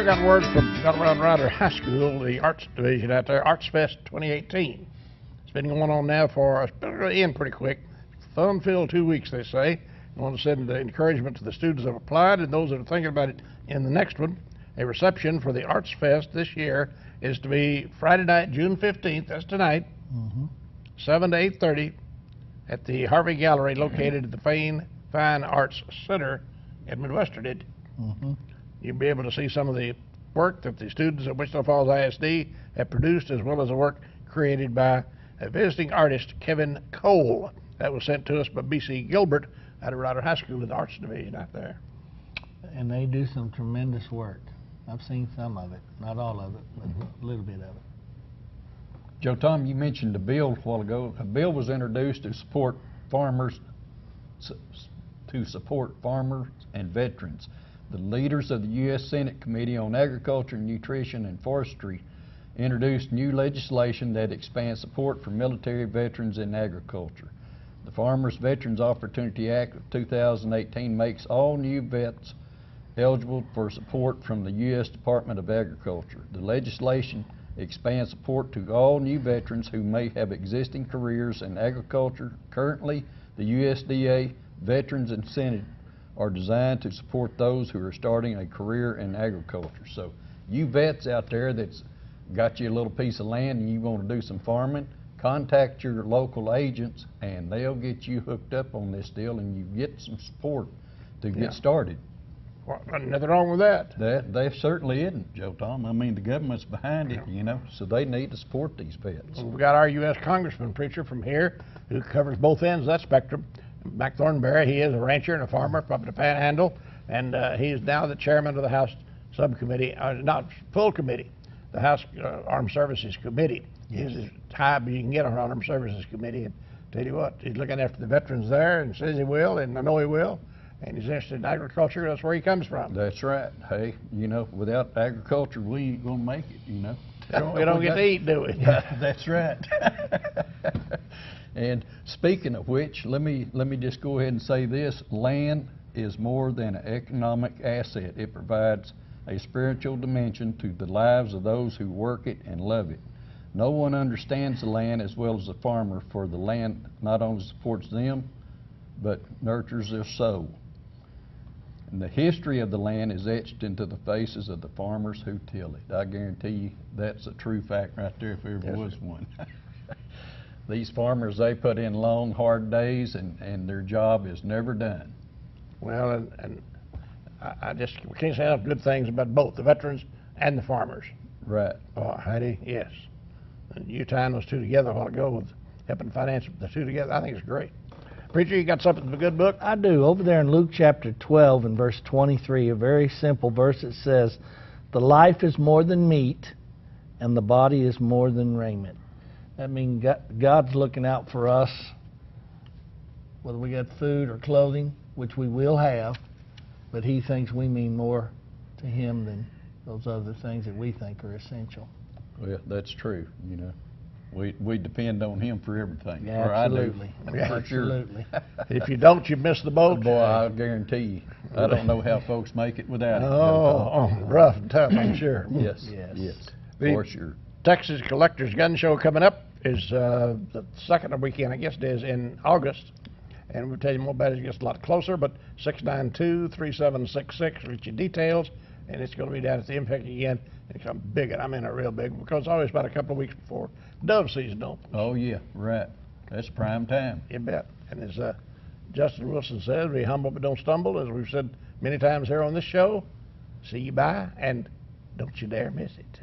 got word from Colorado Rider High School, the arts division out there, Arts Fest 2018. It's been going on now for, it's been going to end pretty quick. Fun-filled 2 weeks, they say. I want to send the encouragement to the students that have applied and those that are thinking about it in the next one. A reception for the Arts Fest this year is to be Friday night, June 15th, that's tonight, 7 to 8:30 at the Harvey Gallery located at the Fine Arts Center in Midwestern. You'll be able to see some of the work that the students at Wichita Falls ISD have produced, as well as the work created by a visiting artist, Kevin Cole. That was sent to us by B.C. Gilbert out of Rider High School in the arts division out there. And they do some tremendous work. I've seen some of it, not all of it, but a little bit of it. Joe Tom, you mentioned a bill a while ago. A bill was introduced to support farmers and veterans. The leaders of the U.S. Senate Committee on Agriculture, Nutrition, and Forestry introduced new legislation that expands support for military veterans in agriculture. The Farmers Veterans Opportunity Act of 2018 makes all new vets eligible for support from the U.S. Department of Agriculture. The legislation expands support to all new veterans who may have existing careers in agriculture. Currently, the USDA Veterans Incentive are designed to support those who are starting a career in agriculture. So you vets out there that's got you a little piece of land and you want to do some farming, contact your local agents and they'll get you hooked up on this deal and you get some support to get started. Well, nothing wrong with that. There certainly isn't, Joe Tom. I mean, the government's behind it, you know, so they need to support these vets. Well, we got our U.S. Congressman preacher from here who covers both ends of that spectrum. Mac Thornberry, he is a rancher and a farmer from the Panhandle, and he is now the chairman of the House Subcommittee, not full committee, the House Armed Services Committee. He's as high as you can get on Armed Services Committee, and tell you what, he's looking after the veterans there and says he will, and I know he will. And he's interested in agriculture. That's where he comes from. That's right. Hey, you know, without agriculture, we ain't gonna make it. You know, we don't get to eat, do we? That's right. And speaking of which, let me just go ahead and say this: land is more than an economic asset. It provides a spiritual dimension to the lives of those who work it and love it. No one understands the land as well as the farmer, for the land not only supports them, but nurtures their soul. And the history of the land is etched into the faces of the farmers who till it. I guarantee you that's a true fact right there if there ever was one. These farmers, they put in long, hard days and their job is never done. Well, and we can't say enough good things about both the veterans and the farmers. Right. Oh, Heidi, yes. And you tying those two together a while ago with helping finance the two together, I think it's great. Preacher, you got something from a good book? I do. Over there in Luke chapter 12 and verse 23, a very simple verse that says, "The life is more than meat, and the body is more than raiment." That means God's looking out for us, whether we got food or clothing, which we will have, but He thinks we mean more to Him than those other things that we think are essential. Well, that's true, you know. We depend on Him for everything. Yeah, absolutely. For sure. Absolutely. If you don't, you miss the boat. Boy, I guarantee you. I don't know how folks make it without it. Rough and tough, I'm sure. Yes, for sure. Texas Collectors Gun Show coming up is the second weekend, I guess it is, in August. And we'll tell you more about it as it gets a lot closer, but 692-3766, reach your details. And it's going to be down at the Impact again. It's going to be big, and I mean a real big, because it's always about a couple of weeks before dove season opens. Oh, yeah, right. That's prime time. You bet. And as Justin Wilson says, be humble but don't stumble, as we've said many times here on this show. See you bye, and don't you dare miss it.